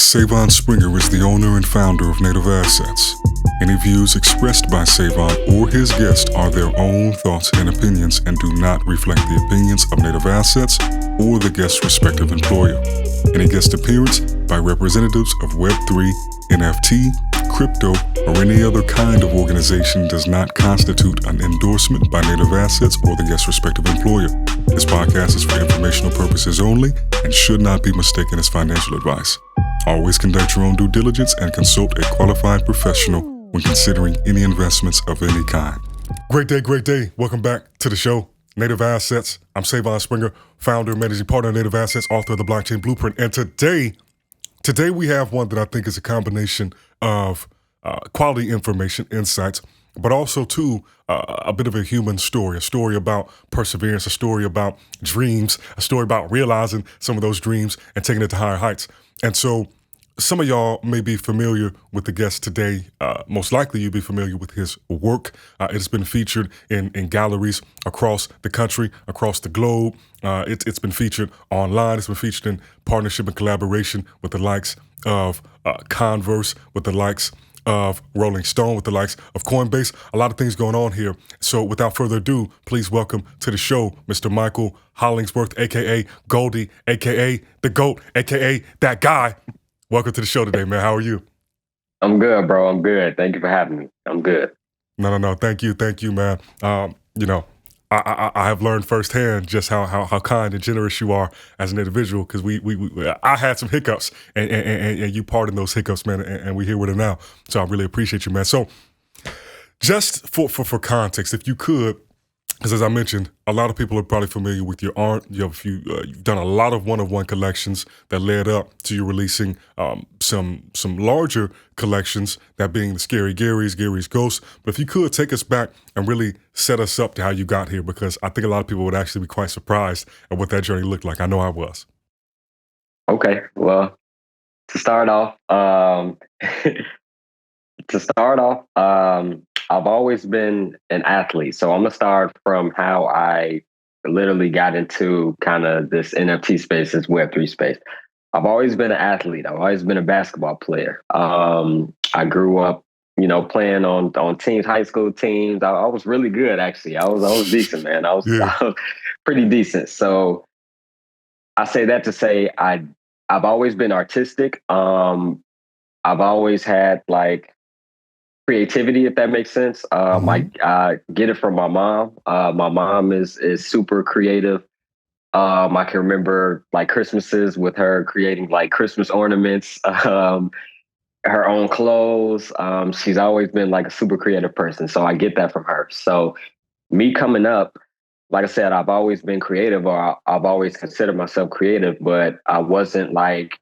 Sae'Von Springer is the owner and founder of Native Assets. Any views expressed by Sae'Von or his guest are their own thoughts and opinions and do not reflect the opinions of Native Assets or the guest's respective employer. Any guest appearance by representatives of Web3, NFT, crypto, or any other kind of organization does not constitute an endorsement by Native Assets or the guest's respective employer. This podcast is for informational purposes only and should not be mistaken as financial advice. Always conduct your own due diligence and consult a qualified professional when considering any investments of any kind. Great day. Welcome back to the show. Native Assets. I'm Sae'Von Springer, founder and managing partner of Native Assets, author of the Blockchain Blueprint. And today we have one that I think is a combination of quality information, insights, but also too a bit of a human story, a story about perseverance, a story about dreams, a story about realizing some of those dreams and taking it to higher heights. And so some of y'all may be familiar with the guest today. Most likely you'll be familiar with his work. It's been featured in galleries across the country, across the globe. It's been featured online. It's been featured in partnership and collaboration with the likes of Converse, with the likes of Rolling Stone, with the likes of Coinbase. A lot of things going on here. So without further ado, please welcome to the show, Mr. Michael Hollingsworth, a.k.a. Goldie, a.k.a. the GOAT, a.k.a. that guy. Welcome to the show today, man. How are you? I'm good, bro. I'm good. Thank you for having me. I'm good. No. Thank you, man. I have learned firsthand just how kind and generous you are as an individual, because I had some hiccups and you pardoned those hiccups, man, and we're here with it now. So I really appreciate you, man. So just for context, if you could, because as I mentioned, a lot of people are probably familiar with your art. You've done a lot of one-of-one collections that led up to you releasing some larger collections, that being the Scary Gary's Ghosts. But if you could take us back and really set us up to how you got here, because I think a lot of people would actually be quite surprised at what that journey looked like. I know I was. Okay, well, to start off, I've always been an athlete. So I'm gonna start from how I literally got into kind of this NFT space, this Web3 space. I've always been an athlete. I've always been a basketball player. I grew up, playing on teams, high school teams. I was really good, actually. I was decent, man. I was pretty decent. So I say that to say I've always been artistic. I've always had like creativity, if that makes sense. I get it from my mom. My mom is super creative. I can remember like Christmases with her creating like Christmas ornaments, her own clothes. She's always been like a super creative person. So I get that from her. So me coming up, like I said, I've always been creative, or I've always considered myself creative, but I wasn't like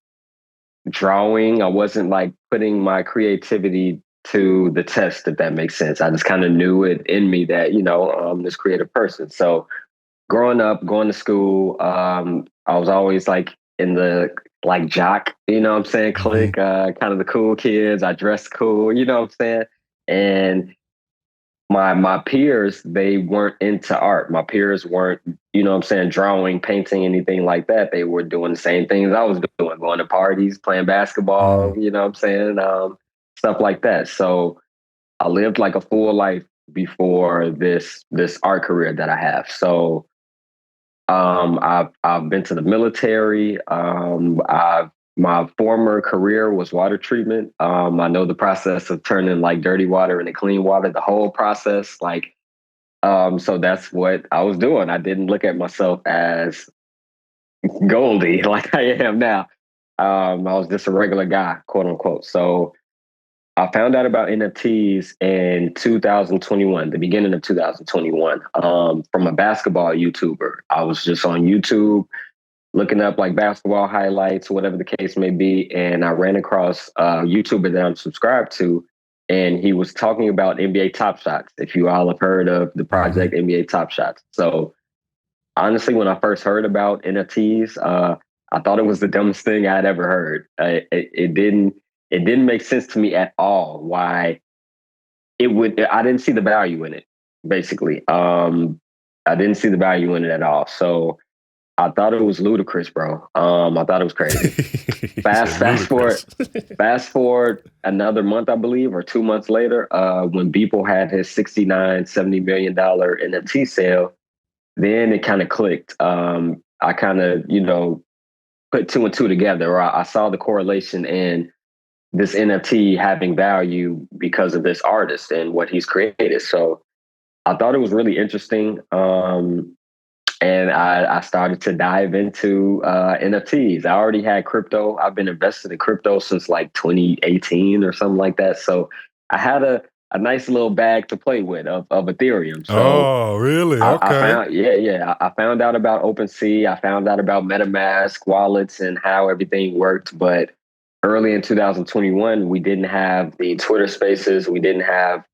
drawing. I wasn't like putting my creativity to the test, if that makes sense. I just kind of knew it in me that, I'm this creative person. So growing up, going to school, I was always like in the like jock, clique, kind of the cool kids. I dressed cool, you know what I'm saying? And my peers, they weren't into art. My peers weren't, drawing, painting, anything like that. They were doing the same things I was doing, going to parties, playing basketball, stuff like that. So I lived like a full life before this art career that I have. So I've been to the military. My former career was water treatment. I know the process of turning like dirty water into clean water, the whole process. So that's what I was doing. I didn't look at myself as Goldie like I am now. I was just a regular guy, quote unquote. So I found out about NFTs in 2021, the beginning of 2021, from a basketball YouTuber. I was just on YouTube looking up like basketball highlights, whatever the case may be. And I ran across a YouTuber that I'm subscribed to, and he was talking about NBA Top Shots. If you all have heard of the project NBA Top Shots. So honestly, when I first heard about NFTs, I thought it was the dumbest thing I'd ever heard. It didn't make sense to me at all why I didn't see the value in it, basically. I didn't see the value in it at all. So I thought it was ludicrous, bro. I thought it was crazy. Fast forward another month, I believe, or 2 months later, when Beeple had his $69-70 million NFT sale, then it kind of clicked. I kind of, put two and two together, or I saw the correlation in this NFT having value because of this artist and what he's created. So I thought it was really interesting. And I started to dive into NFTs. I already had crypto. I've been invested in crypto since like 2018 or something like that. So I had a nice little bag to play with of Ethereum. So Oh, really? I Okay. found, yeah. I found out about OpenSea. I found out about MetaMask wallets and how everything worked. But early in 2021, we didn't have the Twitter Spaces. We didn't have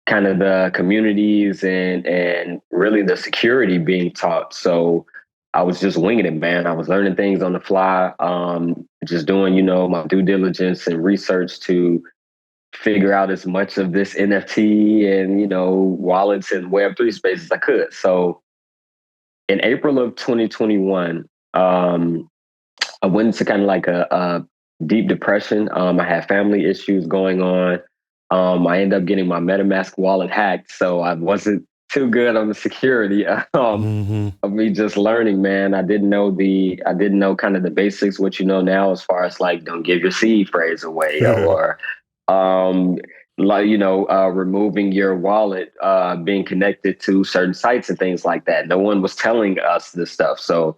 kind of the communities and really the security being taught. So I was just winging it, man. I was learning things on the fly, just doing, my due diligence and research to figure out as much of this NFT and, wallets and Web3 space as I could. So in April of 2021, I went into kind of like a deep depression. I had family issues going on. I ended up getting my MetaMask wallet hacked, so I wasn't too good on the security of me just learning. Man, I didn't know kind of the basics, what you know now, as far as like don't give your seed phrase away, or um, removing your wallet, being connected to certain sites and things like that. No one was telling us this stuff, so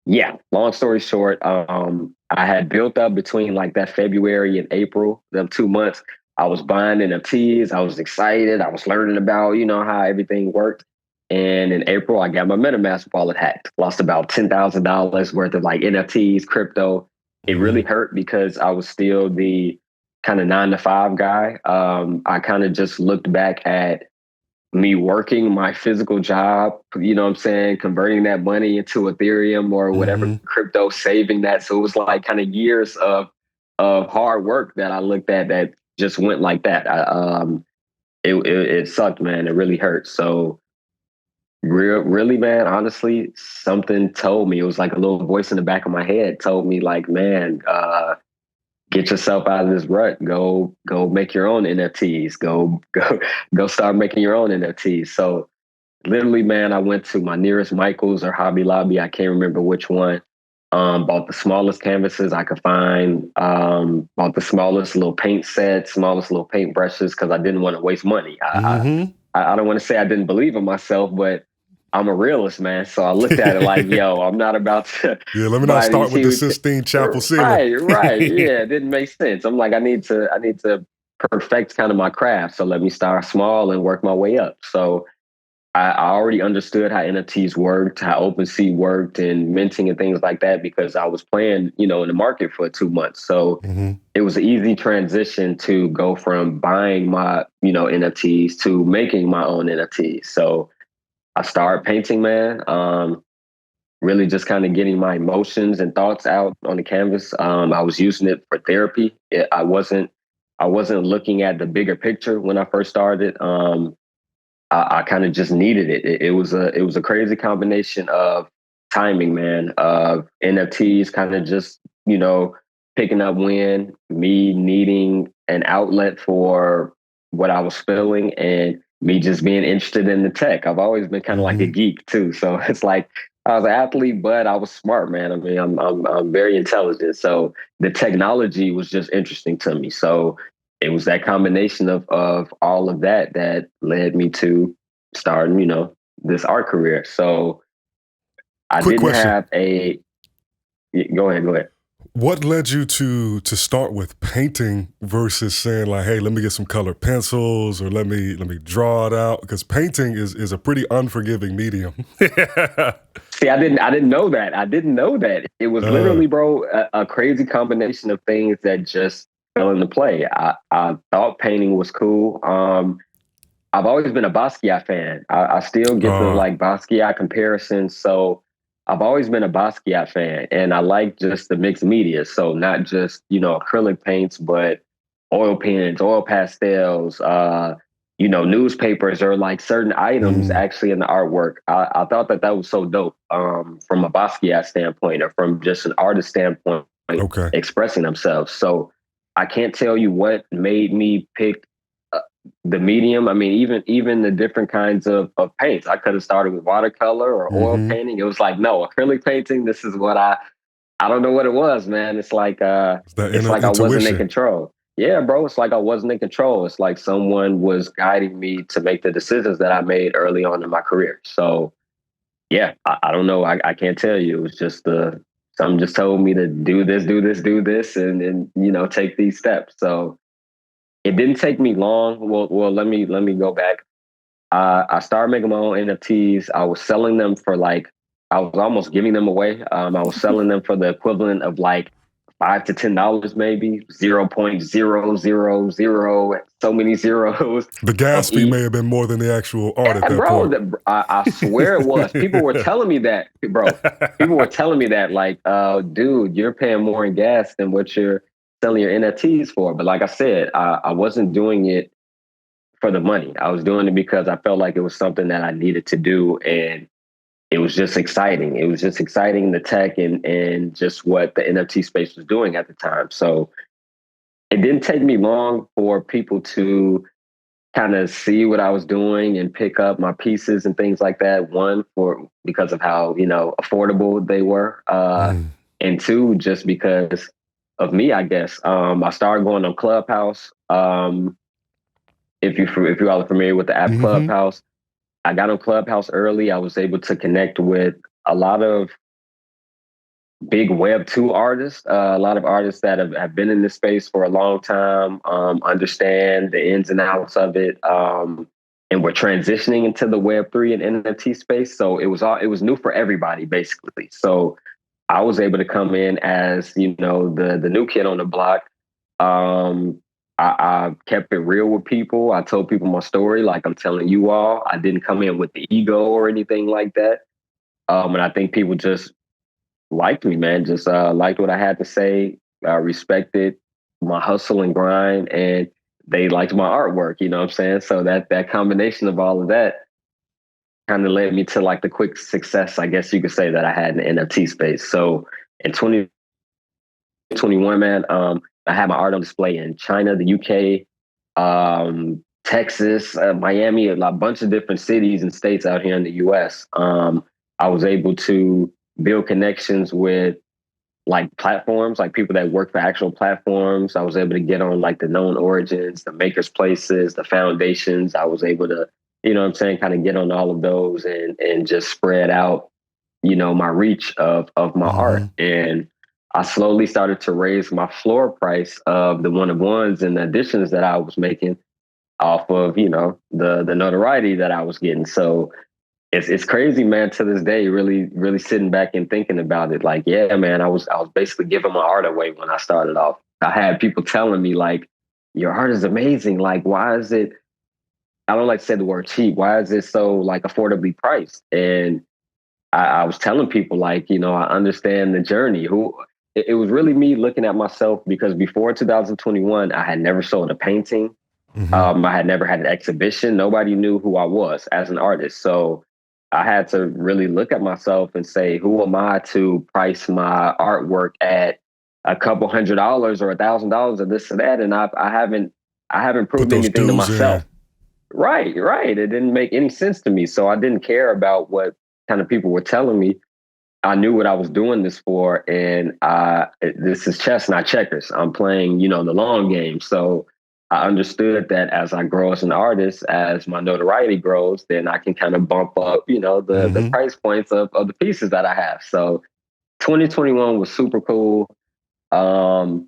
yeah, long story short, I had built up between like that February and April, them 2 months. I was buying NFTs. I was excited. I was learning about, how everything worked. And in April, I got my MetaMask wallet hacked. Lost about $10,000 worth of like NFTs, crypto. It really hurt because I was still the kind of 9 to 5 guy. I kind of just looked back at me working my physical job, you know what I'm saying, converting that money into Ethereum or whatever crypto, saving that. So it was like kind of years of hard work that I looked at that just went like that. It sucked, man. It really hurt. So really, man, honestly, something told me, it was like a little voice in the back of my head told me like, man, get yourself out of this rut. Go make your own NFTs. Go start making your own NFTs. So literally, man, I went to my nearest Michael's or Hobby Lobby. I can't remember which one. Bought the smallest canvases I could find. Bought the smallest little paint sets, smallest little paint brushes because I didn't want to waste money. I don't want to say I didn't believe in myself, but I'm a realist, man. So I looked at it like, yo, I'm not about to Yeah, let me not buy start these with the huge. Sistine Chapel ceiling. Right. Yeah, it didn't make sense. I'm like, I need to perfect kind of my craft. So let me start small and work my way up. So I already understood how NFTs worked, how OpenSea worked, and minting and things like that because I was playing, in the market for 2 months. So it was an easy transition to go from buying my, NFTs to making my own NFTs. So I started painting, man. Really just kind of getting my emotions and thoughts out on the canvas. I was using it for therapy. I wasn't looking at the bigger picture when I first started. I kind of just needed it. It was a crazy combination of timing, man, of NFTs kind of just, picking up wind, me needing an outlet for what I was feeling and me just being interested in the tech. I've always been kind of like a geek too. So it's like I was an athlete, but I was smart, man. I mean, I'm very intelligent. So the technology was just interesting to me. So it was that combination of all of that that led me to starting, this art career. So I Quick didn't question. have a. Go ahead. What led you to start with painting versus saying like, hey, let me get some colored pencils or let me draw it out? Because painting is a pretty unforgiving medium. See, I didn't know that. I didn't know that. It was literally, bro, a crazy combination of things that just fell into play. I thought painting was cool. I've always been a Basquiat fan. I still get the like Basquiat comparisons. So I've always been a Basquiat fan, and I like just the mixed media. So not just acrylic paints, but oil paints, oil pastels, newspapers or like certain items actually in the artwork. I thought that was so dope from a Basquiat standpoint or from just an artist standpoint, Okay. expressing themselves. So I can't tell you what made me pick the medium. I mean, even the different kinds of paints. I could have started with watercolor or oil painting. It was like, no, acrylic painting. This is what I don't know what it was, man. It's like It's that it's inner like I wasn't in intuition. control. Yeah, bro. It's like I wasn't in control. It's like someone was guiding me to make the decisions that I made early on in my career. So yeah, I don't know. I can't tell you. It was just something just told me to do this, do this, do this, and take these steps. So it didn't take me long. Well, let me go back. I started making my own NFTs. I was selling them for like, I was almost giving them away. I was selling them for the equivalent of like $5 to $10, maybe 0.0000, so many zeros The gas of fee may each. have been more than the actual art at And that bro, point. I swear it was. People were telling me that, bro. People were telling me that, like, dude, you're paying more in gas than what you're selling your NFTs for. But like I said, I wasn't doing it for the money. I was doing it because I felt like it was something that I needed to do, and it was just exciting. It was just exciting, the tech and just what the NFT space was doing at the time. So it didn't take me long for people to kind of see what I was doing and pick up my pieces and things like that. One, for because of how affordable they were, and two, just because of me, I guess. I started going on Clubhouse. If you all are familiar with the app Clubhouse, I got on Clubhouse early. I was able to connect with a lot of big Web2 artists, a lot of artists that have been in this space for a long time, understand the ins and outs of it, and we're transitioning into the Web3 and NFT space. So it was new for everybody, basically. So I was able to come in as the new kid on the block. Um, I kept it real with people. I told people my story, like I'm telling you all. I didn't come in with the ego or anything like that. And I think people just liked me, man. Just liked what I had to say. Respected my hustle and grind, and they liked my artwork. You know what I'm saying? So that combination of all of that kind of led me to like the quick success, I guess you could say, that I had in the NFT space. So in 2021, man, I had my art on display in China, the UK, Texas, Miami, a bunch of different cities and states out here in the US. I was able to build connections with like platforms, like people that work for actual platforms. I was able to get on like the known origins, the makers places, the foundations. I was able to, what I'm saying, kind of get on all of those and just spread out, my reach of my art. And I slowly started to raise my floor price of the one of ones and the additions that I was making off of, the notoriety that I was getting. So it's crazy, man. To this day, really, really sitting back and thinking about it. Like, yeah, man, I was basically giving my art away when I started off. I had people telling me like, "Your art is amazing. Like, why is it?" I don't like to say the word cheap. Why is it so like affordably priced? And I was telling people like, I understand the journey. It was really me looking at myself because before 2021, I had never sold a painting. I had never had an exhibition. Nobody knew who I was as an artist. So I had to really look at myself and say, who am I to price my artwork at a couple $100s or $1,000 or this or that? And I haven't Put proved those anything to dues in. myself. Right, right. It didn't make any sense to me. So I didn't care about what kind of people were telling me. I knew what I was doing this for, and this is chess, not checkers. I'm playing, the long game. So I understood that as I grow as an artist, as my notoriety grows, then I can kind of bump up, the price points of the pieces that I have. So 2021 was super cool. Um,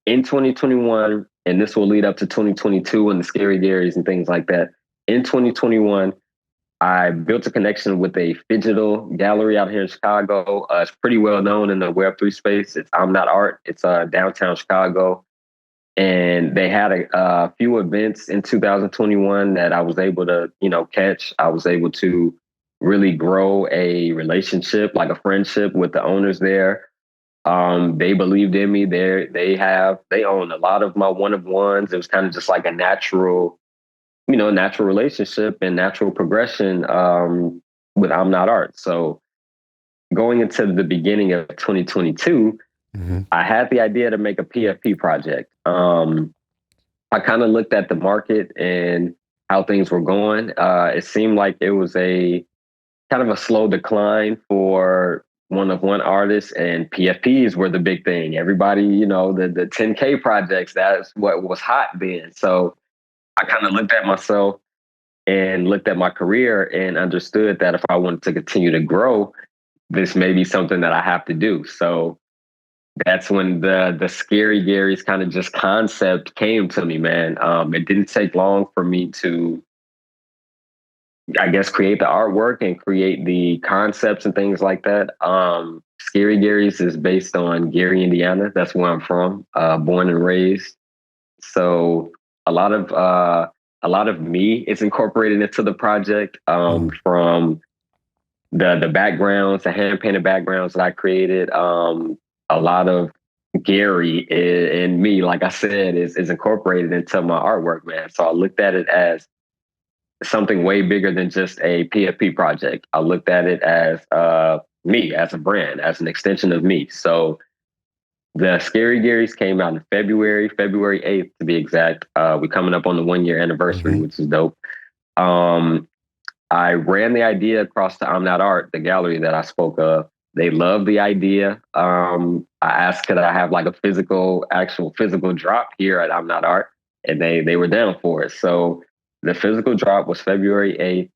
in 2021, and this will lead up to 2022 and the scary Garys and things like that. In 2021, I built a connection with a digital gallery out here in Chicago. It's pretty well known in the Web3 space. It's I'm Not Art. It's downtown Chicago. And they had a few events in 2021 that I was able to, catch. I was able to really grow a relationship, like a friendship with the owners there. They believed in me. They own a lot of my one of ones. It was kind of just like a natural natural relationship and natural progression with I'm Not Art. So going into the beginning of 2022, I had the idea to make a PFP project. I kind of looked at the market and how things were going. It seemed like it was a kind of a slow decline for one artists, and PFPs were the big thing. Everybody, the 10K projects, that's what was hot then. So I kind of looked at myself and looked at my career and understood that if I wanted to continue to grow, this may be something that I have to do. So that's when the Scary Gary's kind of just concept came to me, man. It didn't take long for me to, I guess, create the artwork and create the concepts and things like that. Scary Gary's is based on Gary, Indiana. That's where I'm from, born and raised. So a lot of me is incorporated into the project, from the backgrounds, the hand painted backgrounds that I created. A lot of Gary and me, like I said, is incorporated into my artwork, man. So I looked at it as something way bigger than just a PFP project. I looked at it as me, as a brand, as an extension of me. So the Scary Garys came out in February 8th to be exact. We're coming up on the 1 year anniversary, which is dope. I ran the idea across to I'm Not Art, the gallery that I spoke of. They loved the idea. I asked, could I have like a actual physical drop here at I'm Not Art? And they were down for it. So the physical drop was February 8th.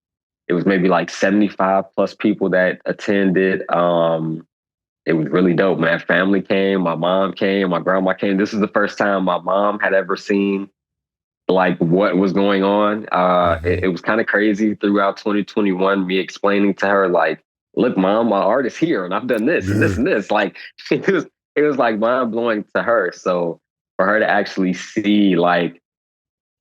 It was maybe like 75 plus people that attended. It was really dope, man. Family came, my mom came, my grandma came. This is the first time my mom had ever seen like what was going on. It was kind of crazy throughout 2021, me explaining to her, like, look, mom, my art is here and I've done this and this and this. Like it was like mind blowing to her. So for her to actually see like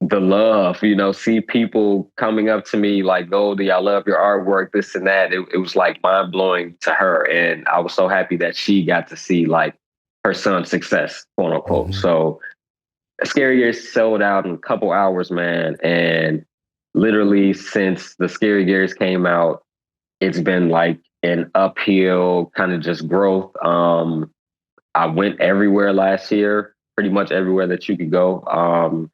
the love, see people coming up to me like, Goldie, I love your artwork, this and that. It was like mind blowing to her. And I was so happy that she got to see like her son's success, quote unquote. So Scary Gary's sold out in a couple hours, man. And literally since the Scary Gary's came out, it's been like an uphill kind of just growth. I went everywhere last year, pretty much everywhere that you could go.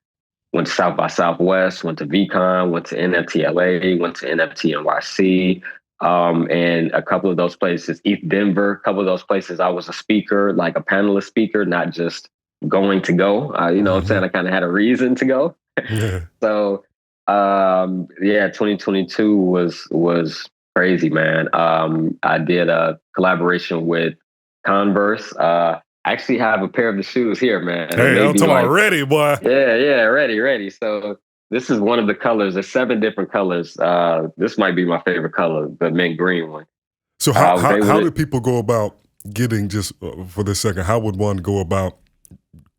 Went to South by Southwest, went to VCon, went to NFT LA, went to NFT NYC, and a couple of those places, East Denver, a couple of those places, I was a speaker, like a panelist speaker, not just going to go. You know what I'm saying? I kind of had a reason to go. So, yeah, 2022 was crazy, man. I did a collaboration with Converse. I actually have a pair of the shoes here, man. Hey, I'm talking about ready, boy. Yeah, ready. So this is one of the colors. There's 7 different colors. This might be my favorite color, the mint green one. So how do people go about getting, just for this second, how would one go about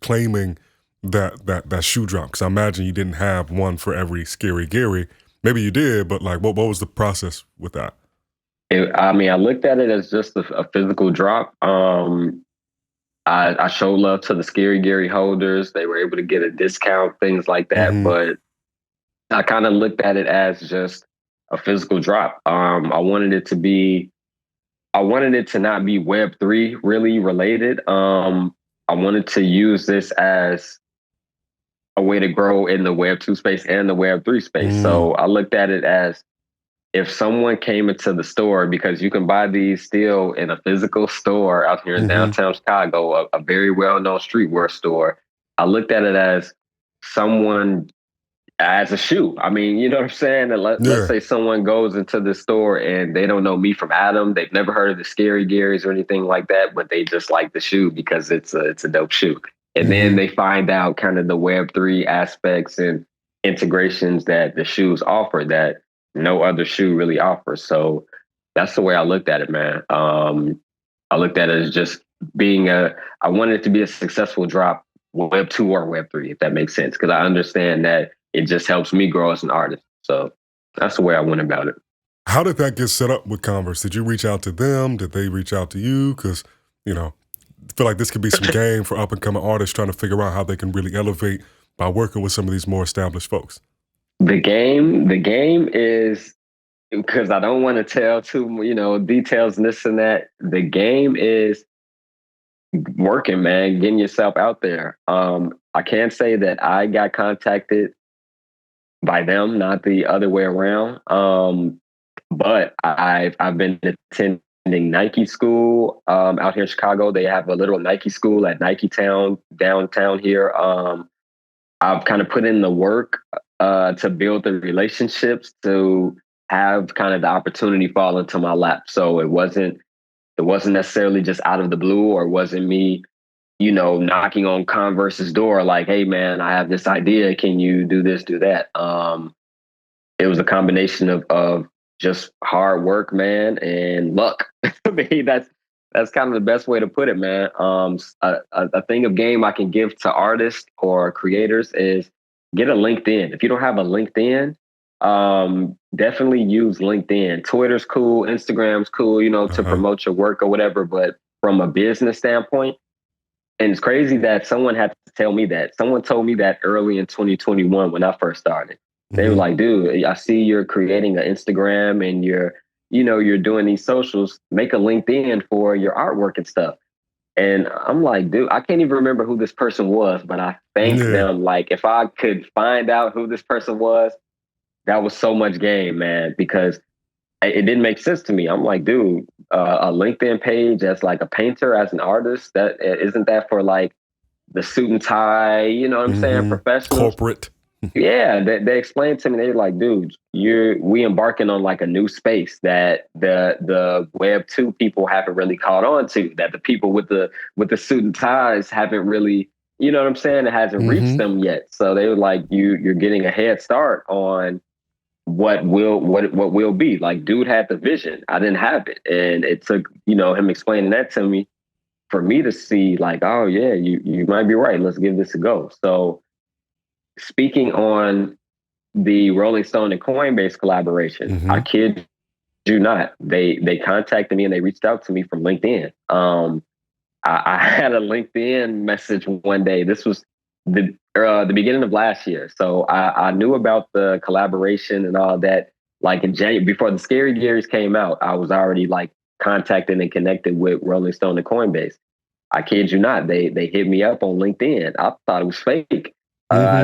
claiming that shoe drop? Because I imagine you didn't have one for every Scary Gary. Maybe you did, but like, what was the process with that? I looked at it as just a physical drop. I showed love to the Scary Gary holders. They were able to get a discount, things like that. But I kind of looked at it as just a physical drop. I wanted it to not be Web3 really related. I wanted to use this as a way to grow in the Web2 space and the Web3 space. So I looked at it as, if someone came into the store, because you can buy these still in a physical store out here in downtown Chicago, a very well-known streetwear store. I looked at it as someone, as a shoe. I mean, you know what I'm saying? Let's say someone goes into the store and they don't know me from Adam. They've never heard of the Scary Garys or anything like that, but they just like the shoe because it's a dope shoe. And then they find out kind of the Web3 aspects and integrations that the shoes offer that no other shoe really offers. So that's the way I looked at it, man. I looked at it as just being I wanted it to be a successful drop, Web2 or Web3, if that makes sense. Because I understand that it just helps me grow as an artist. So that's the way I went about it. How did that get set up with Converse? Did you reach out to them? Did they reach out to you? Because, I feel like this could be some game for up and coming artists trying to figure out how they can really elevate by working with some of these more established folks. The game is, because I don't want to tell details and this and that. The game is working, man, getting yourself out there. I can't say that I got contacted by them, not the other way around. But I've been attending Nike school out here in Chicago. They have a little Nike school at Nike Town downtown here. I've kind of put in the work to build the relationships to have kind of the opportunity fall into my lap. So it wasn't necessarily just out of the blue, or it wasn't me, knocking on Converse's door like, hey man, I have this idea. Can you do this, do that? It was a combination of just hard work, man, and luck. I mean, that's kind of the best way to put it, man. A thing of game I can give to artists or creators is get a LinkedIn. If you don't have a LinkedIn, definitely use LinkedIn. Twitter's cool, Instagram's cool, to promote your work or whatever. But from a business standpoint, and it's crazy that someone had to tell me that. Someone told me that early in 2021 when I first started. They were like, dude, I see you're creating an Instagram and you're doing these socials. Make a LinkedIn for your artwork and stuff. And I'm like, dude, I can't even remember who this person was, but I thanked them. Like, if I could find out who this person was, that was so much game, man, because it didn't make sense to me. I'm like, dude, a LinkedIn page as like a painter, as an artist, that isn't that for like the suit and tie, you know what I'm saying, professionals? Corporate. Yeah, they explained to me. They're like, dude, we embarking on like a new space that the Web2 people haven't really caught on to. That the people with the suit and ties haven't really, you know what I'm saying? It hasn't reached them yet. So they were like, you're getting a head start on what will be. Like, dude had the vision. I didn't have it, and it took him explaining that to me for me to see like, oh yeah, you might be right. Let's give this a go. So, speaking on the Rolling Stone and Coinbase collaboration, I kid you not, they contacted me and they reached out to me from LinkedIn. I had a LinkedIn message one day. This was the beginning of last year, so I knew about the collaboration and all that. Like in January, before the Scary Gears came out, I was already like contacted and connected with Rolling Stone and Coinbase. I kid you not, they hit me up on LinkedIn. I thought it was fake.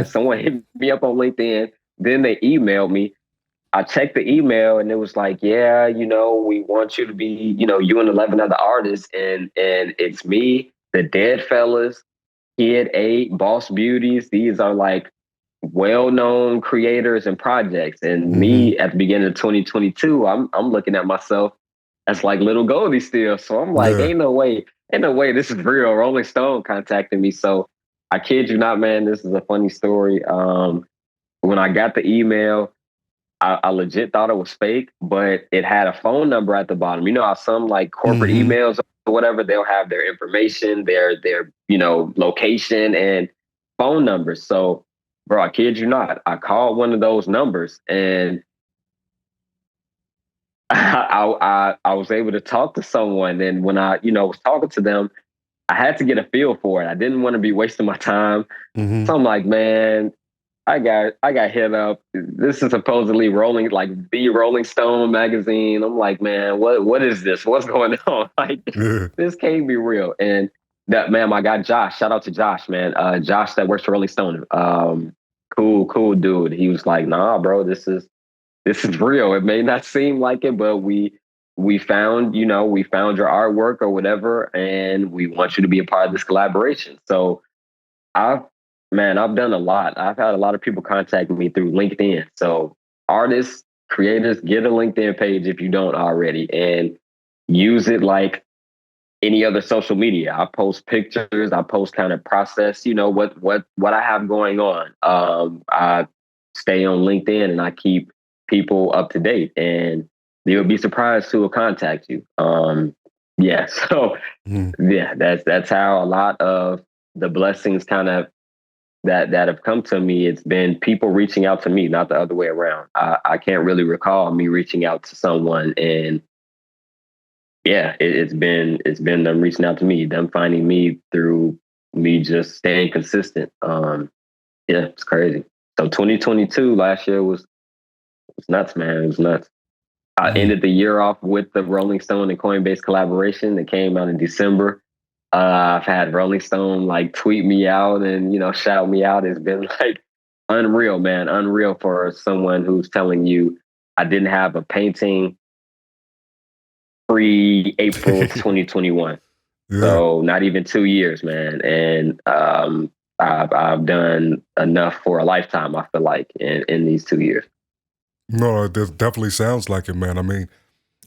Someone hit me up on LinkedIn. Then they emailed me. I checked the email and it was like, yeah, we want you to be, you and 11 other artists. And it's me, the Dead Fellas, Kid 8, Boss Beauties. These are like well-known creators and projects. And me at the beginning of 2022, I'm looking at myself as like little Goldie still. So I'm like, ain't no way this is real. Rolling Stone contacted me. So I kid you not, man, this is a funny story. When I got the email, I legit thought it was fake, but it had a phone number at the bottom. You know how some like corporate emails or whatever, they'll have their information, their location and phone numbers. So, bro, I kid you not, I called one of those numbers and I was able to talk to someone. And when I was talking to them, I had to get a feel for it. I didn't want to be wasting my time. So I'm like, man, I got hit up. This is supposedly the Rolling Stone magazine. I'm like, man, what is this? What's going on? Like, this can't be real. And that, man, I got Josh. Shout out to Josh, man. Josh that works for Rolling Stone. Cool dude. He was like, nah, bro, this is real. It may not seem like it, but we found your artwork or whatever, and we want you to be a part of this collaboration. So I've I've done a lot. I've had a lot of people contact me through LinkedIn. So artists, creators, get a LinkedIn page if you don't already, and use it like any other social media. I post pictures. I post kind of process. What I have going on. I stay on LinkedIn and I keep people up to date, and you'll be surprised who will contact you. Yeah. So yeah, that's how a lot of the blessings kind of that have come to me. It's been people reaching out to me, not the other way around. I can't really recall me reaching out to someone, and yeah, it's been them reaching out to me, them finding me through me just staying consistent. Yeah, it's crazy. So 2022 last year was nuts, man. It was nuts. I ended the year off with the Rolling Stone and Coinbase collaboration that came out in December. I've had Rolling Stone like tweet me out and shout me out. It's been like unreal, man, unreal for someone who's telling you I didn't have a painting pre-April 2021. Yeah. So not even 2 years, man. And I've done enough for a lifetime, I feel like, in these 2 years. No, it definitely sounds like it, man. I mean,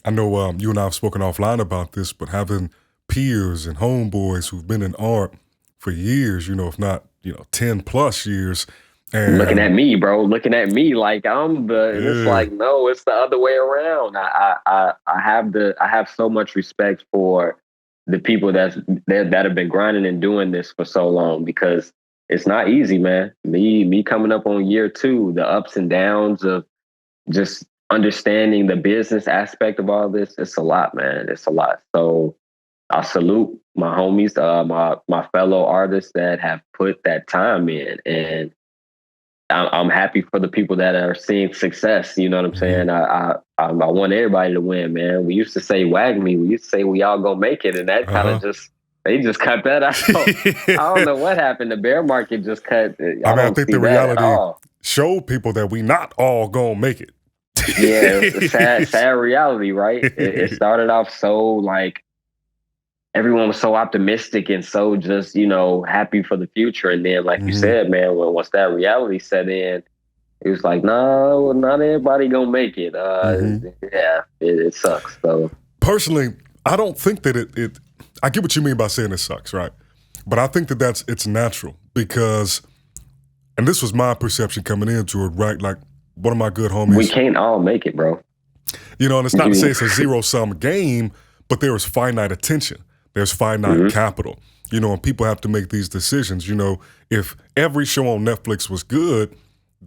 I know you and I have spoken offline about this, but having peers and homeboys who've been in art for years, if not, 10 plus years. And looking at me, bro, looking at me like I'm and it's like, no, it's the other way around. I have so much respect for the people that have been grinding and doing this for so long, because it's not easy, man. Me coming up on year 2, the ups and downs of just understanding the business aspect of all this, it's a lot, man. It's a lot. So I salute my homies, my fellow artists that have put that time in, and I'm happy for the people that are seeing success. You know what I'm saying? I want everybody to win, man. We used to say "wag me." We used to say "we all gonna make it," and that kind of they just cut that out. I don't know what happened. The bear market just cut. I think the reality showed people that we not all gonna make it. Yeah, it's a sad reality, right? It started off so like everyone was so optimistic and so just, happy for the future. And then, like you said, man, once that reality set in, it was like, no, not everybody gonna make it. Yeah, it sucks. So personally, I don't think that it I get what you mean by saying it sucks, right? But I think that it's natural because, and this was my perception coming into it, right? Like one of my good homies. We can't all make it, bro. And it's not to say it's a zero-sum game, but there is finite attention. There's finite capital, and people have to make these decisions. If every show on Netflix was good,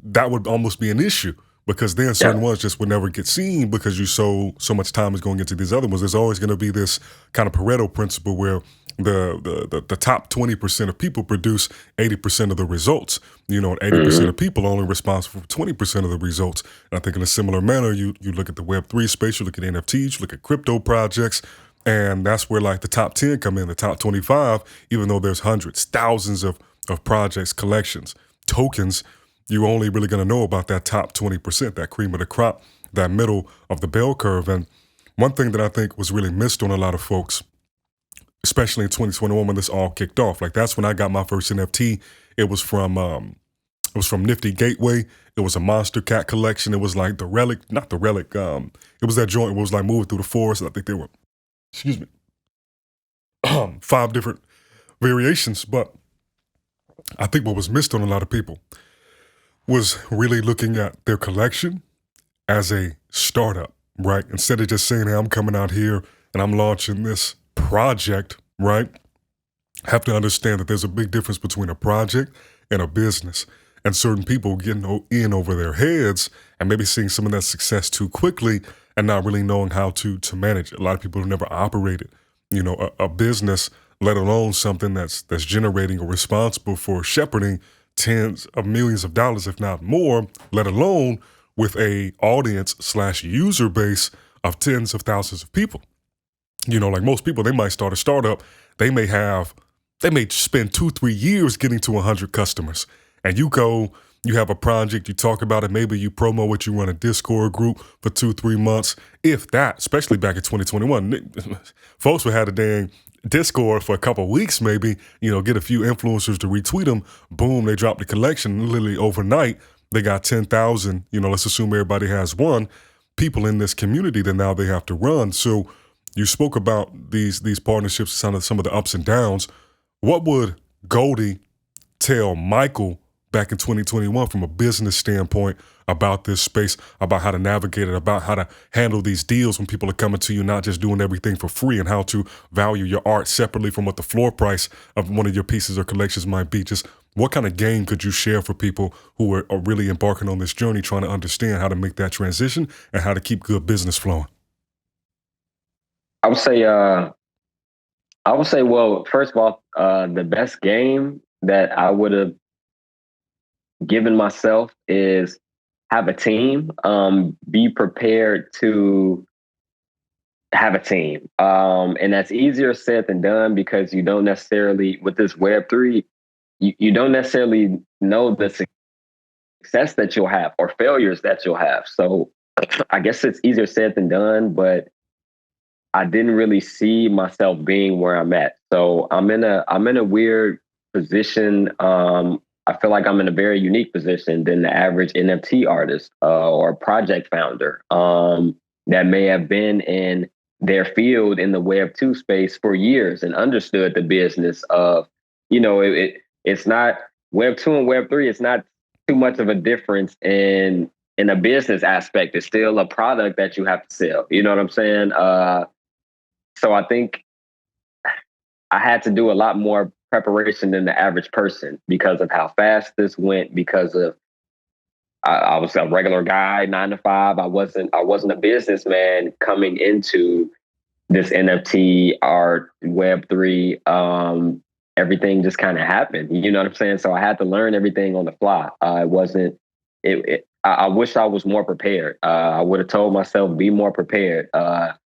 that would almost be an issue, because then certain ones just would never get seen because so much time is going into these other ones. There's always going to be this kind of Pareto principle where the top 20% of people produce 80% of the results, and 80% of people are only responsible for 20% of the results. And I think in a similar manner, you look at the Web3 space, you look at NFTs, you look at crypto projects, and that's where like the top 10 come in, the top 25, even though there's hundreds, thousands of projects, collections, tokens, you're only really going to know about that top 20%, that cream of the crop, that middle of the bell curve. And one thing that I think was really missed on a lot of folks, especially in 2021 when this all kicked off, like that's when I got my first NFT. It was from Nifty Gateway. It was a Monster Cat collection. It was like the Relic, not the Relic. It was that joint. It was like moving through the forest. I think they were, 5 different variations. But I think what was missed on a lot of people was really looking at their collection as a startup, right? Instead of just saying, hey, I'm coming out here and I'm launching this project, right? Have to understand that there's a big difference between a project and a business. And certain people getting in over their heads and maybe seeing some of that success too quickly and not really knowing how to manage it. A lot of people have never operated, a business, let alone something that's generating or responsible for shepherding tens of millions of dollars, if not more, let alone with a audience/user base of tens of thousands of people. Like most people, they might start a startup. They may spend 2-3 years getting to 100 customers. And you have a project, you talk about it, maybe you promo it, you run a Discord group for 2-3 months, if that, especially back in 2021. Folks would have a dang Discord for a couple of weeks, maybe, get a few influencers to retweet them. Boom, they drop the collection literally overnight. They got 10,000, let's assume everybody has one, people in this community that now they have to run. So you spoke about these partnerships, some of the ups and downs. What would Goldie tell Michael back in 2021 from a business standpoint about this space, about how to navigate it, about how to handle these deals when people are coming to you, not just doing everything for free, and how to value your art separately from what the floor price of one of your pieces or collections might be? Just what kind of game could you share for people who are really embarking on this journey, trying to understand how to make that transition and how to keep good business flowing? I would say, well, first of all, the best game that I would have given myself is have a team. Be prepared to have a team. And that's easier said than done because you don't necessarily, with this Web3, you don't necessarily know the success that you'll have or failures that you'll have. So I guess it's easier said than done, but I didn't really see myself being where I'm at. So I'm in a weird position. I feel like I'm in a very unique position than the average NFT artist or project founder that may have been in their field in the Web2 space for years and understood the business of, it's not Web2 and Web3. It's not too much of a difference in a business aspect. It's still a product that you have to sell. You know what I'm saying? So I think I had to do a lot more preparation than the average person because of how fast this went. Because of I was a regular guy, 9 to 5. I wasn't a businessman coming into this NFT art Web3. Everything just kind of happened. You know what I'm saying? So I had to learn everything on the fly. It wasn't. I wish I was more prepared. I would have told myself be more prepared.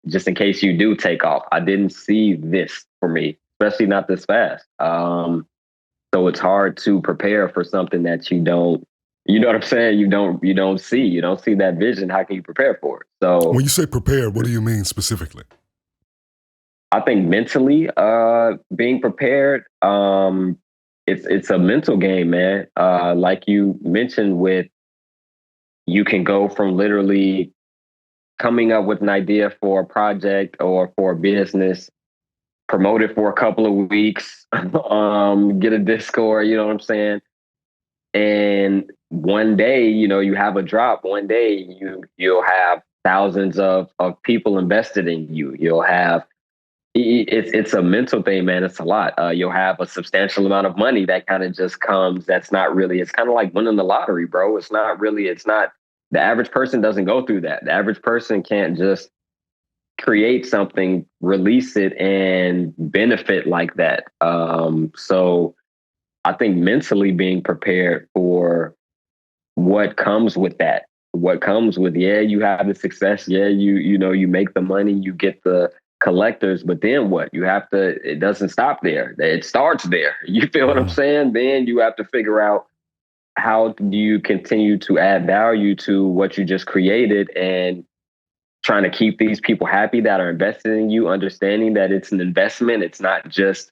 Just in case you do take off. I didn't see this for me, especially not this fast. So it's hard to prepare for something that you don't, you know what I'm saying? You don't see that vision. How can you prepare for it? So When you say prepared, what do you mean specifically? I think mentally, being prepared, it's a mental game, man. Like you mentioned you can go from literally coming up with an idea for a project or for a business, promote it for a couple of weeks, get a Discord, you know what I'm saying? And one day, you have a drop. One day you'll have thousands of people invested in you. You'll have it's a mental thing, man. It's a lot. You'll have a substantial amount of money that kind of just comes. That's not really. It's kind of like winning the lottery, bro. It's not really. It's not. The average person doesn't go through that. The average person can't just create something, release it, and benefit like that. So I think mentally being prepared for what comes with that, what comes with, yeah, you have the success, yeah, you make the money, you get the collectors, but then what? You have to, it doesn't stop there. It starts there. You feel what I'm saying? Then you have to figure out how do you continue to add value to what you just created and trying to keep these people happy that are invested in you, understanding that it's an investment. It's not just,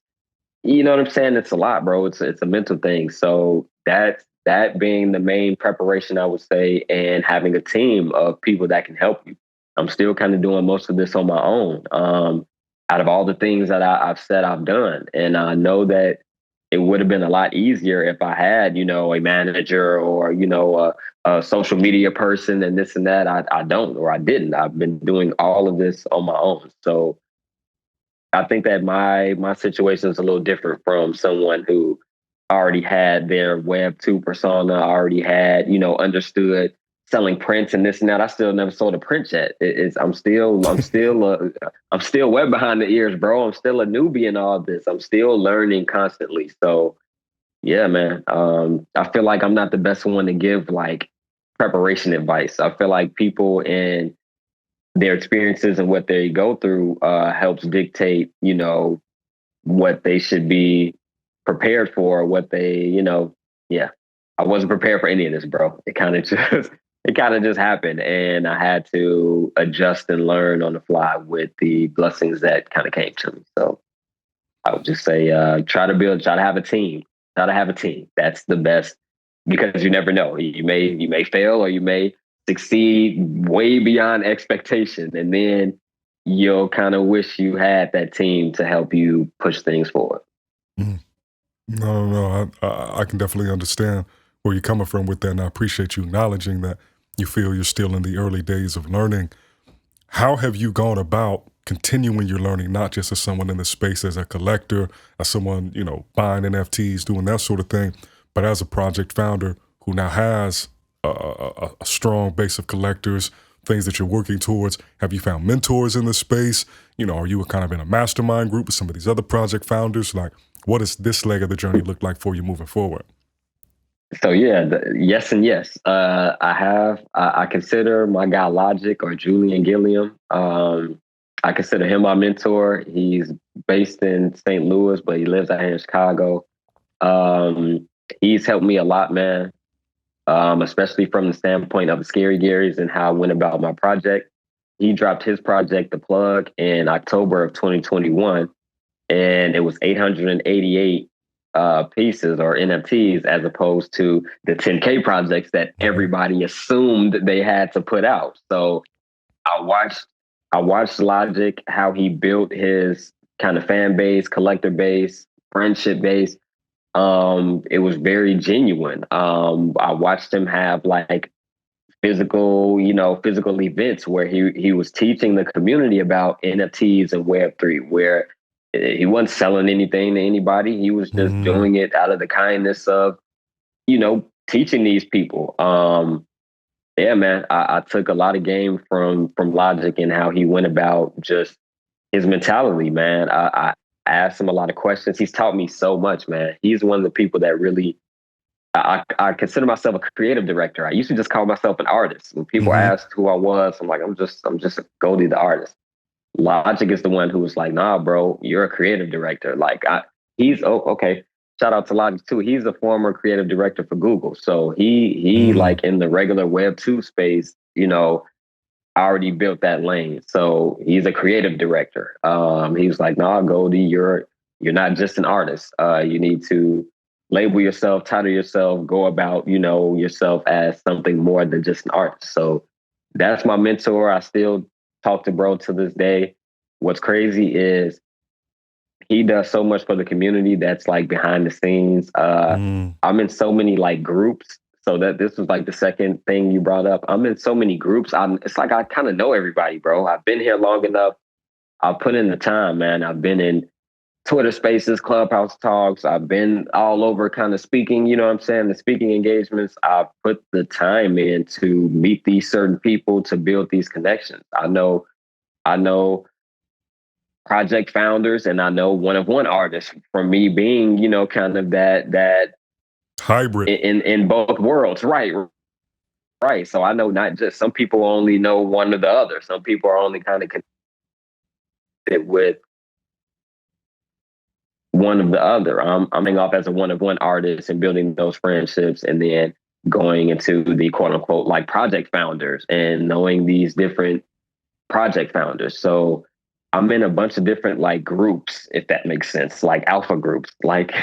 you know what I'm saying? It's a lot, bro. It's a mental thing. So that being the main preparation, I would say, and having a team of people that can help you. I'm still kind of doing most of this on my own. Out of all the things that I've said I've done, and I know that it would have been a lot easier if I had, a manager or a social media person and this and that. I don't, or I didn't. I've been doing all of this on my own. So I think that my situation is a little different from someone who already had their Web2 persona, already had, understood selling prints and this and that. I still never sold a print yet. I'm still wet behind the ears, bro. I'm still a newbie in all this. I'm still learning constantly. So yeah, man. I feel like I'm not the best one to give like preparation advice. I feel like people in their experiences and what they go through helps dictate, what they should be prepared for, what they, yeah. I wasn't prepared for any of this, bro. It kind of just happened, and I had to adjust and learn on the fly with the blessings that kind of came to me. So I would just say, try to have a team. Try to have a team. That's the best because you never know. You may fail or you may succeed way beyond expectation, and then you'll kind of wish you had that team to help you push things forward. Mm. No. I can definitely understand where you're coming from with that, and I appreciate you acknowledging that you feel you're still in the early days of learning. How have you gone about continuing your learning, not just as someone in the space, as a collector, as someone, buying NFTs, doing that sort of thing, but as a project founder who now has a strong base of collectors, things that you're working towards? Have you found mentors in the space? Are you kind of in a mastermind group with some of these other project founders? Like, what does this leg of the journey look like for you moving forward? So yeah, yes and yes. I consider my guy Logic or Julian Gilliam. I consider him my mentor. He's based in St. Louis, but he lives out here in Chicago. Um, he's helped me a lot, man. Especially from the standpoint of the Scary Garys and how I went about my project. He dropped his project, The Plug, in October of 2021, and it was 888 pieces or NFTs as opposed to the 10K projects that everybody assumed they had to put out. So I watched I watched Logic, how he built his kind of fan base, collector base, friendship base. It was very genuine. I watched him have like physical events where he was teaching the community about NFTs and Web3, where he wasn't selling anything to anybody. He was just doing it out of the kindness of, teaching these people. Yeah, man, I took a lot of game from Logic and how he went about just his mentality, man. I asked him a lot of questions. He's taught me so much, man. He's one of the people that really I consider myself a creative director. I used to just call myself an artist. When people asked who I was, I'm like, I'm just a Goldie the artist. Logic is the one who was like, nah, bro, you're a creative director. Like okay. Shout out to Logic too. He's a former creative director for Google. So he like in the regular Web2 space, already built that lane. So he's a creative director. He was like, nah, Goldie, you're not just an artist. You need to label yourself, title yourself, go about, yourself as something more than just an artist. So that's my mentor. I still talk to bro to this day. What's crazy is he does so much for the community that's like behind the scenes. I'm in so many like groups. So that this was like the second thing you brought up. I'm in so many groups. It's like I kind of know everybody, bro. I've been here long enough. I've put in the time, man. I've been in Twitter Spaces, Clubhouse Talks. I've been all over kind of speaking, you know what I'm saying? The speaking engagements. I've put the time in to meet these certain people, to build these connections. I know project founders and I know one of one artists from me being, kind of that hybrid in both worlds. Right. Right. So I know not just some people only know one or the other. Some people are only kind of connected with one of the other. I'm coming off as a one of one artist and building those friendships and then going into the quote unquote like project founders and knowing these different project founders. So I'm in a bunch of different like groups, if that makes sense, like alpha groups, like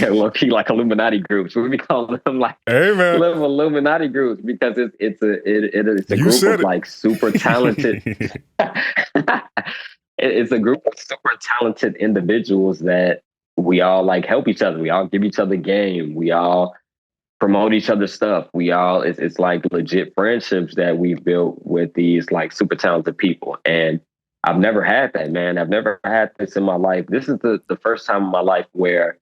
low key like Illuminati groups. We call them like little Illuminati groups because it's a you group of said it. like super talented. It's a group of super talented individuals that we all like help each other. We all give each other game. We all promote each other's stuff. It's like legit friendships that we've built with these like super talented people. And I've never had that, man. I've never had this in my life. This is the first time in my life where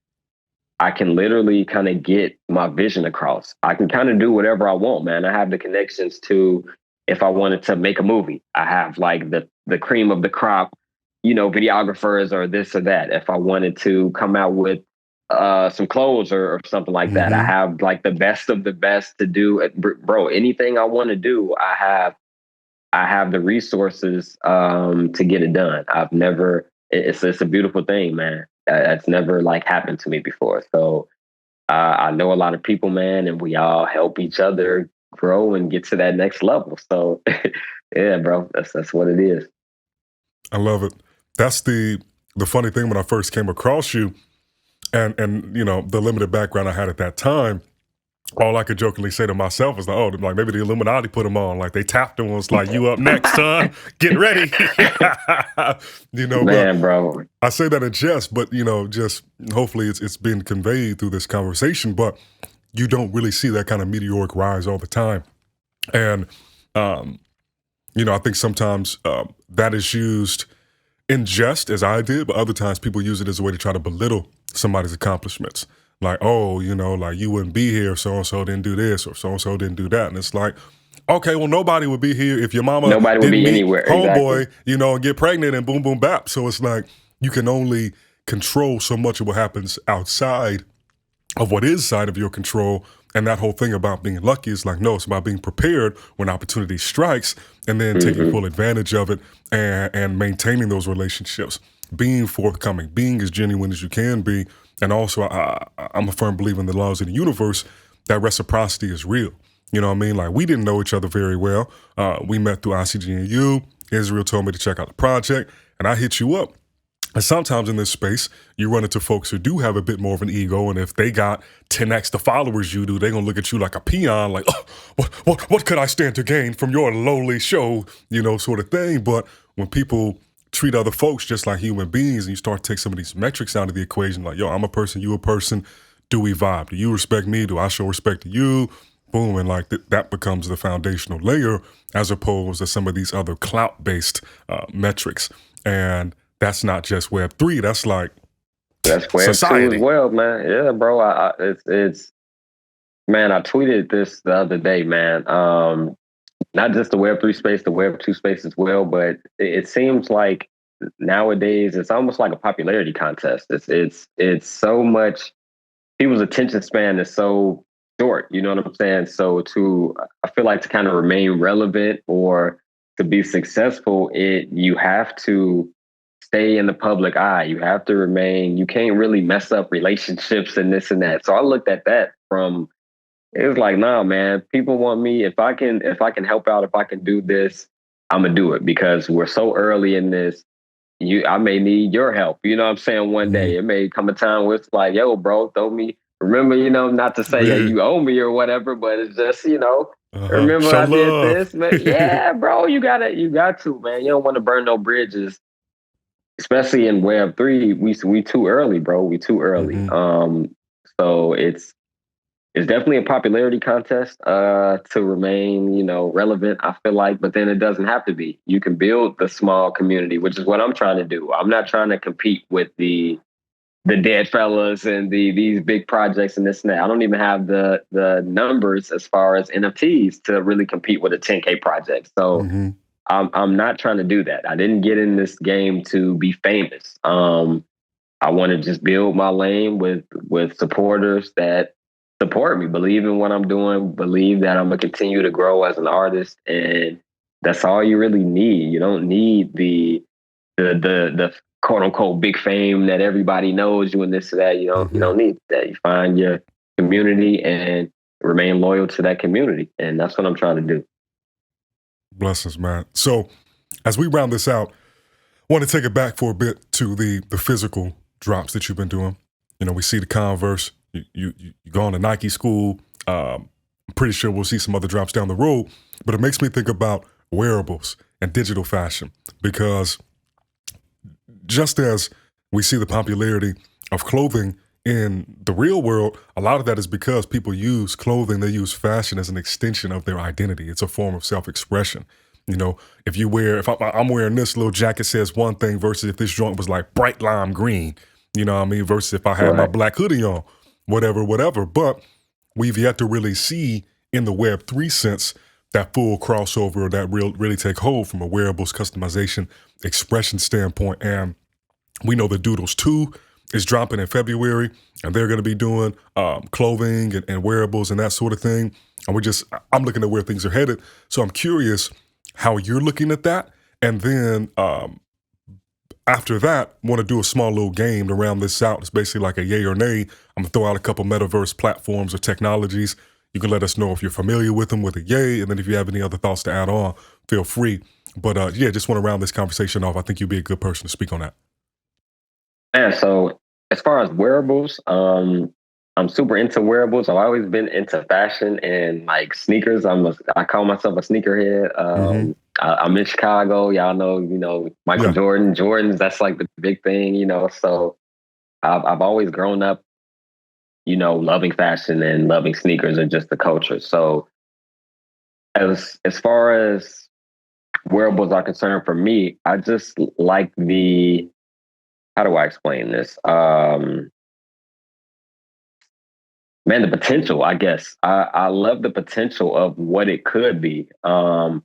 I can literally kind of get my vision across. I can kind of do whatever I want, man. I have the connections to, if I wanted to make a movie, I have like the cream of the crop, videographers or this or that. If I wanted to come out with some clothes or something like that, I have like the best of the best to do it. Bro, anything I want to do, I have the resources to get it done. I've never. It's a beautiful thing, man. It's never like happened to me before. So I know a lot of people, man, and we all help each other grow and get to that next level. So yeah, bro, that's what it is. I love it. That's the funny thing when I first came across you, and the limited background I had at that time. All I could jokingly say to myself was like, "Oh, like maybe the Illuminati put them on. Like they tapped him and was like, you up next, son? Get ready." Man, bro. I say that in jest, but just hopefully it's been conveyed through this conversation. But you don't really see that kind of meteoric rise all the time, and I think sometimes that is used in jest, as I did, but other times people use it as a way to try to belittle somebody's accomplishments. Like, oh, like you wouldn't be here if so-and-so didn't do this or so-and-so didn't do that. And it's like, okay, well, nobody would be here if your mama didn't meet anywhere. homeboy, Exactly. And get pregnant and boom, boom, bap. So it's like you can only control so much of what happens outside of what is side of your control. And that whole thing about being lucky is like, no, it's about being prepared when opportunity strikes and then taking Mm-hmm. full advantage of it and maintaining those relationships, being forthcoming, being as genuine as you can be. And also, I'm a firm believer in the laws of the universe that reciprocity is real. You know what I mean? Like, we didn't know each other very well. We met through ICGNU. Israel told me to check out the project, and I hit you up. And sometimes in this space, you run into folks who do have a bit more of an ego, and if they got 10x the followers you do, they're gonna look at you like a peon, like, oh, what could I stand to gain from your lowly show, sort of thing. But when people treat other folks just like human beings, and you start to take some of these metrics out of the equation, like, yo, I'm a person, you a person, do we vibe? Do you respect me? Do I show respect to you? Boom, and like that becomes the foundational layer as opposed to some of these other clout-based metrics. And that's not just Web3. That's like That's Web2 as society. well, man. Yeah, bro. It's man. I tweeted this the other day, man. Not just the Web3 space, the Web2 space as well. But it seems like nowadays it's almost like a popularity contest. It's so much. People's attention span is so short. You know what I'm saying? So I feel like to kind of remain relevant or to be successful, you have to stay in the public eye. You have to remain. You can't really mess up relationships and this and that. So I looked at that from. It was like, nah, man. People want me. If I can help out, if I can do this, I'm gonna do it because we're so early in this. I may need your help. You know what I'm saying? One Mm-hmm. day it may come a time where it's like, yo, bro, throw me. Remember, not to say Yeah. you owe me or whatever, but it's just, remember Show I did love. this, man. Yeah, bro, you got to, man. You don't want to burn no bridges, especially in Web3. We too early, bro. We too early. Mm-hmm. So it's definitely a popularity contest to remain, relevant, I feel like, but then it doesn't have to be. You can build the small community, which is what I'm trying to do. I'm not trying to compete with the dead fellas and these big projects and this and that. I don't even have the numbers as far as NFTs to really compete with a 10K project. So Mm-hmm. I'm not trying to do that. I didn't get in this game to be famous. I want to just build my lane with supporters that support me, believe in what I'm doing, believe that I'm gonna continue to grow as an artist, and that's all you really need. You don't need the quote unquote big fame that everybody knows you and this or that. You Mm-hmm. don't need that. You find your community and remain loyal to that community, and that's what I'm trying to do. Blessings, man. So as we round this out, I want to take it back for a bit to the physical drops that you've been doing. We see the Converse. You go on to Nike school. I'm pretty sure we'll see some other drops down the road. But it makes me think about wearables and digital fashion because just as we see the popularity of clothing in the real world, a lot of that is because people use clothing, they use fashion as an extension of their identity. It's a form of self-expression. If I'm wearing this little jacket says one thing versus if this joint was like bright lime green, you know what I mean? Versus if I had my Right. black hoodie on, whatever. But we've yet to really see in the Web3 sense that full crossover that really take hold from a wearables customization expression standpoint. And we know the Doodles 2 is dropping in February, and they're going to be doing clothing and wearables and that sort of thing. And I'm looking at where things are headed. So I'm curious how you're looking at that. And then after that, want to do a small little game to round this out. It's basically like a yay or nay. I'm going to throw out a couple metaverse platforms or technologies. You can let us know if you're familiar with them with a yay. And then if you have any other thoughts to add on, feel free. But just want to round this conversation off. I think you'd be a good person to speak on that. Yeah, so as far as wearables, I'm super into wearables. I've always been into fashion and like sneakers. I call myself a sneakerhead. Mm-hmm. I'm in Chicago. Y'all know, Michael Yeah. Jordan. Jordans, that's like the big thing, So I've always grown up, loving fashion and loving sneakers and just the culture. So as far as wearables are concerned, for me, I just like how do I explain this? Man, the potential, I guess. I love the potential of what it could be. I've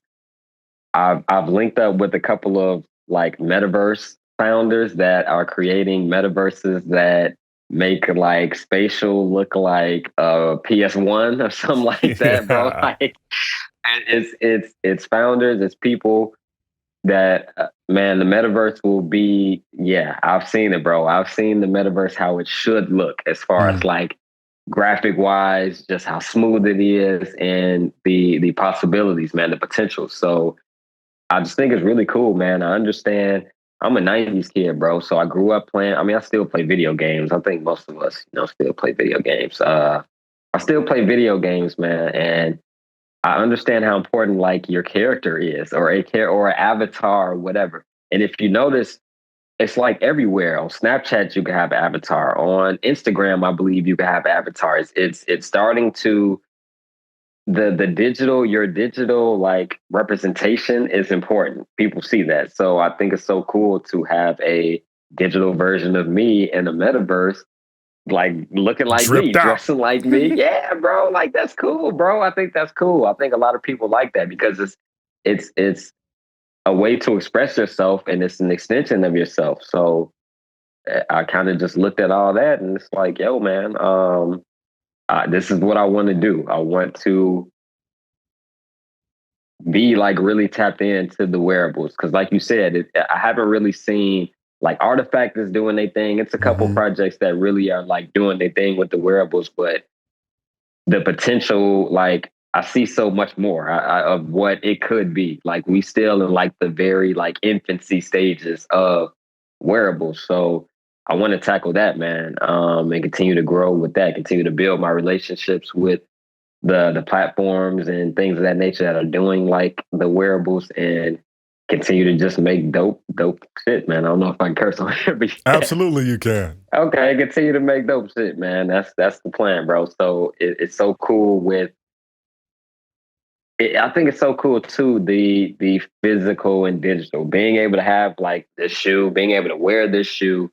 linked up with a couple of like metaverse founders that are creating metaverses that make like spatial look like PS1 or something like that, bro. Yeah. Like, and it's founders, it's people that man, the metaverse will be. Yeah, I've seen it, bro. I've seen the metaverse how it should look as far as like graphic wise, just how smooth it is, and the possibilities, man, the potential. So I just think it's really cool, man. I understand. I'm a '90s kid, bro. So I grew up playing. I mean, I still play video games. I think most of us, still play video games. I still play video games, man, and I understand how important like your character is, or or an avatar, or whatever. And if you notice, it's like everywhere. On Snapchat, you can have an avatar. On Instagram, I believe you can have avatars. It's starting to the digital, your digital like representation is important. People see that. So I think it's so cool to have a digital version of me in the metaverse, like looking like me, Dripped out. dressing like me. Yeah, bro. Like that's cool, bro. I think that's cool. I think a lot of people like that because it's a way to express yourself and it's an extension of yourself. So I kind of just looked at all that and it's like, yo, man, this is what I want to do. I want to be like really tapped into the wearables because, like you said, I haven't really seen like Artifact is doing their thing. It's a couple projects that really are like doing their thing with the wearables, but the potential, like I see so much more of what it could be. Like we still in like the very like infancy stages of wearables. So I want to tackle that, man, and continue to grow with that, continue to build my relationships with the platforms and things of that nature that are doing like the wearables and continue to just make dope shit, man. I don't know if I can curse on here, but yeah. Absolutely, you can. Okay, continue to make dope shit, man. That's the plan, bro. So it's so cool with it. I think it's so cool too, the physical and digital. Being able to have like the shoe, being able to wear this shoe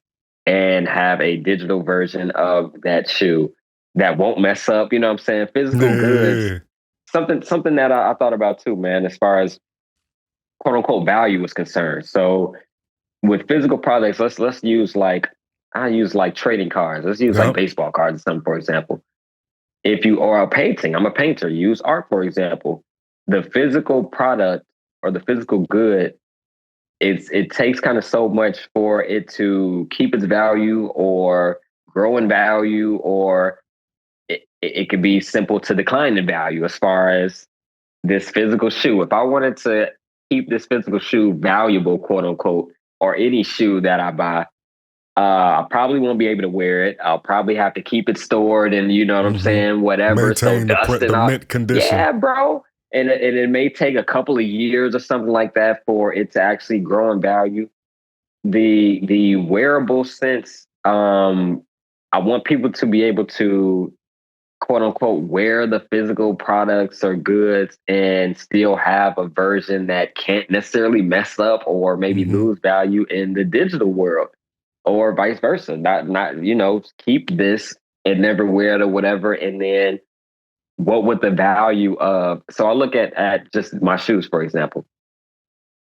and have a digital version of that shoe that won't mess up. You know what I'm saying? Physical goods. Yeah. Something that I thought about too, man, as far as quote unquote value is concerned. So with physical products, let's use like I use like trading cards. Let's use like Yep. baseball cards or something, for example. If you are a painting, I'm a painter, use art, for example. The physical product or the physical good, it takes kind of so much for it to keep its value or grow in value, or it could be simple to decline in value as far as this physical shoe. If I wanted to keep this physical shoe valuable, quote unquote, or any shoe that I buy, I probably won't be able to wear it. I'll probably have to keep it stored and you know what I'm saying, whatever. So Maintain dust and the all. mint condition. Yeah, bro. And it may take a couple of years or something like that for it to actually grow in value. The wearable sense, I want people to be able to quote unquote wear the physical products or goods and still have a version that can't necessarily mess up or maybe lose value in the digital world, or vice versa. Not keep this and never wear it or whatever. And then what would the value of? So I look at just my shoes, for example.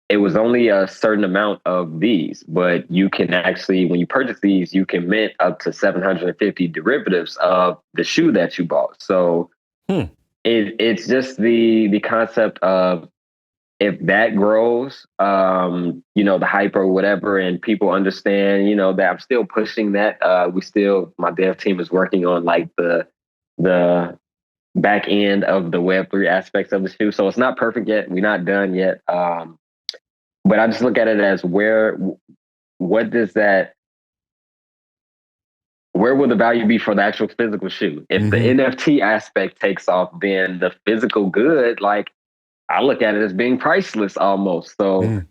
It was only a certain amount of these, but you can actually, when you purchase these, you can mint up to 750 derivatives of the shoe that you bought. So it's just the concept of if that grows, the hype or whatever, and people understand, that I'm still pushing that. My dev team is working on like the back end of the Web3 aspects of the shoe. So it's not perfect yet. We're not done yet. But I just look at it as what does that, where will the value be for the actual physical shoe? If the NFT aspect takes off, then the physical good, like I look at it as being priceless almost. So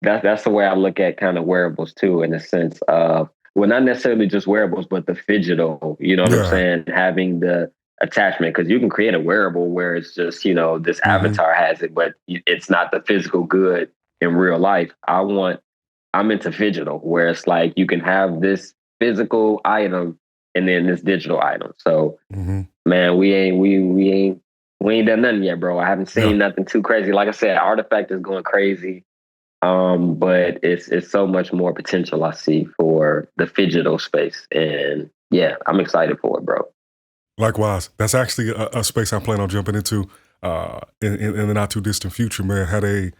that's the way I look at kind of wearables too, in the sense of, well, not necessarily just wearables, but the phygital, you know what I'm saying? Having the attachment, because you can create a wearable where it's just, this avatar has it, but it's not the physical good in real life. I'm into phygital, where it's like you can have this physical item and then this digital item. So, man, we ain't done nothing yet, bro. I haven't seen nothing too crazy. Like I said, Artifact is going crazy. But it's so much more potential I see for the phygital space, and yeah, I'm excited for it, bro. Likewise, that's actually a space I plan on jumping into in the not too distant future, man. Had a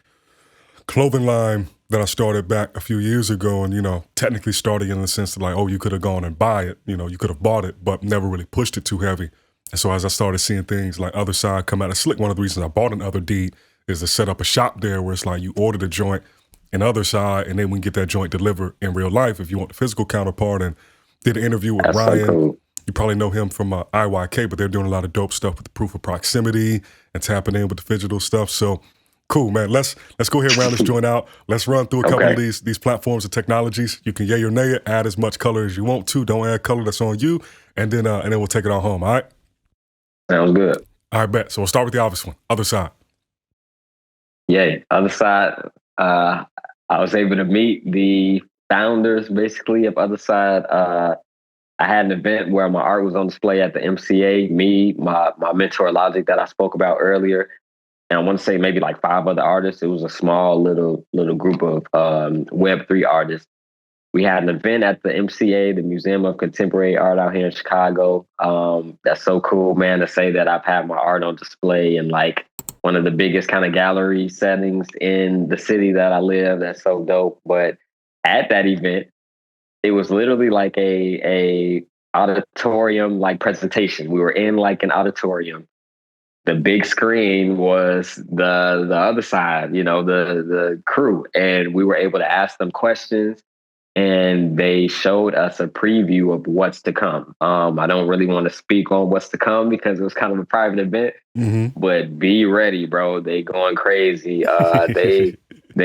clothing line that I started back a few years ago, and technically started in the sense that, like, oh, you could have gone and buy it, you could have bought it, but never really pushed it too heavy. And so as I started seeing things like Other Side come out of Slick, one of the reasons I bought an Other Deed is to set up a shop there where it's like you order the joint in Other Side, and then we can get that joint delivered in real life if you want the physical counterpart. And did an interview with That's Ryan. so cool. You probably know him from IYK, but they're doing a lot of dope stuff with the proof of proximity and tapping in with the digital stuff. So cool, man. Let's go ahead and round this joint out. Let's run through a couple of these platforms and technologies. You can yay or nay it, add as much color as you want to. Don't add color, that's on you. And then we'll take it on home, all right? Sounds good. All right, bet. So we'll start with the obvious one, Other Side. Yay. Other Side, I was able to meet the founders, basically, of Other Side. I had an event where my art was on display at the MCA, me, my mentor Logic that I spoke about earlier, and I want to say maybe like 5 other artists. It was a small little group of Web3 artists. We had an event at the MCA, the Museum of Contemporary Art out here in Chicago. That's so cool, man, to say that I've had my art on display in like one of the biggest kind of gallery settings in the city that I live. That's so dope. But at that event, it was literally like a auditorium like presentation. We were in like an auditorium. The big screen was the Other Side, the crew, and we were able to ask them questions. And they showed us a preview of what's to come. I don't really want to speak on what's to come because it was kind of a private event. Mm-hmm. But be ready, bro. They going crazy. They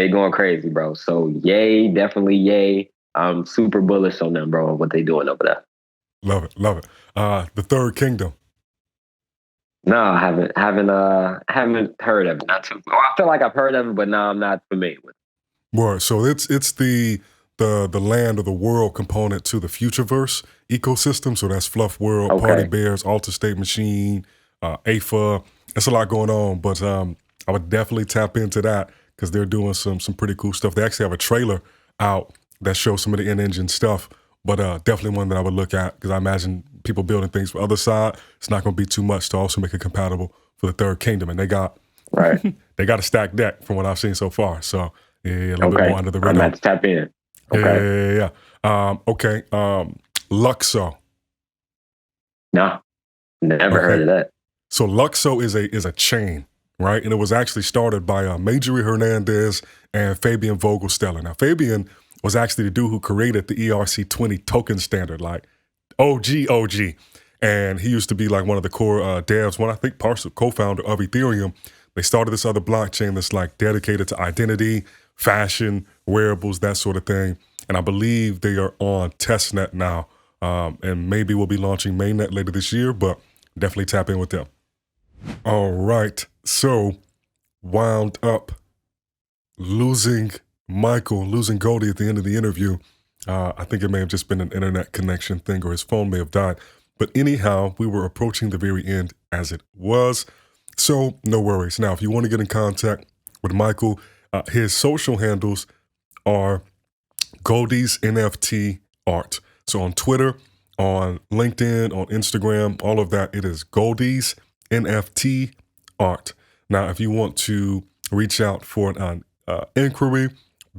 going crazy, bro. So yay, definitely yay. I'm super bullish on them, bro, what they doing over there. Love it. The Third Kingdom. No, I haven't heard of it. Not too. Well, I feel like I've heard of it, but no, I'm not familiar with it. Word. So it's the land or the world component to the Futureverse ecosystem. So that's Fluff World, Party Bears, Alter State Machine, AFA. That's a lot going on, but I would definitely tap into that because they're doing some pretty cool stuff. They actually have a trailer out that shows some of the in-engine stuff, but definitely one that I would look at because I imagine people building things for Other Side, it's not going to be too much to also make it compatible for the Third Kingdom. And they got a stacked deck from what I've seen so far. So yeah, a little bit more under the radar. I'm going to tap in. Okay. Yeah. Luxo. No, never heard of that. So Luxo is a chain, right? And it was actually started by Majorie Hernandez and Fabian Vogelsteller. Now, Fabian was actually the dude who created the ERC20 token standard, like OG. And he used to be like one of the core devs, I think partial co-founder of Ethereum. They started this other blockchain that's like dedicated to identity, fashion, wearables, that sort of thing. And I believe they are on testnet now. And maybe we'll be launching mainnet later this year, but definitely tap in with them. All right. So wound up losing Goldie at the end of the interview. I think it may have just been an internet connection thing or his phone may have died. But anyhow, we were approaching the very end as it was. So no worries. Now, if you want to get in contact with Michael, his social handles are Goldie's NFT Art. So on Twitter, on LinkedIn, on Instagram, all of that, it is Goldie's NFT Art. Now, if you want to reach out for an inquiry,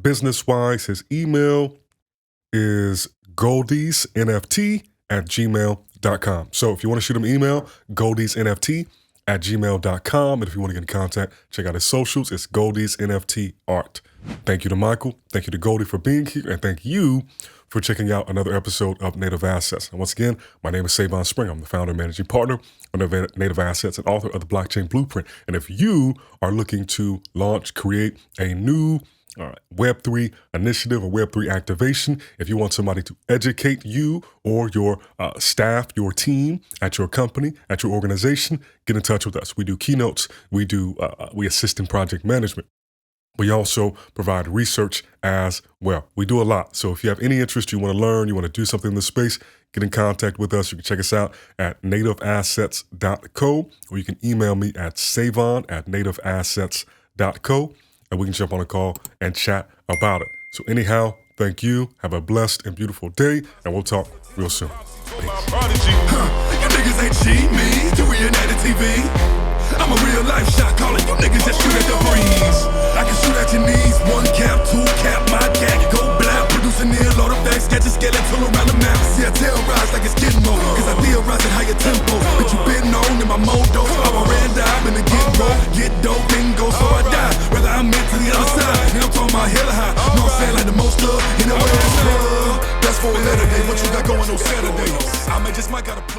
business-wise, his email is goldiesnft@gmail.com. So if you want to shoot him an email, goldiesnft@gmail.com. And if you want to get in contact, check out his socials. It's Goldie's NFT Art. Thank you to Michael. Thank you to Goldie for being here. And thank you for checking out another episode of Native Assets. And once again, my name is Sae'Von Spring. I'm the founder and managing partner of Native Assets and author of the Blockchain Blueprint. And if you are looking to create a new Web3 initiative or Web3 activation, if you want somebody to educate you or your staff, your team at your company, at your organization, get in touch with us. We do keynotes. We assist in project management. We also provide research as well. We do a lot. So if you have any interest, you want to learn, you want to do something in this space, get in contact with us. You can check us out at nativeassets.co, or you can email me at sae'Von@nativeassets.co, and we can jump on a call and chat about it. So anyhow, thank you. Have a blessed and beautiful day, and we'll talk real soon. You niggas ain't cheat me, you reenacted TV. I'm a real life shot caller, you niggas just shoot at the breeze. I can shoot at your knees, 1 cap, 2 cap, my cat, go black, producing near load of facts, catch a skeleton around the map. See, I terrorize like it's getting more, cause I theorize at higher tempo. But you been on in my modo, I'm a random in the get roll, get dope, then go, so I die. Whether I'm meant to the other side, and I'm talking about hella high. Know what I'm saying, like the most love in the West. That's for a letter day, what you got going on Saturday? I just might gotta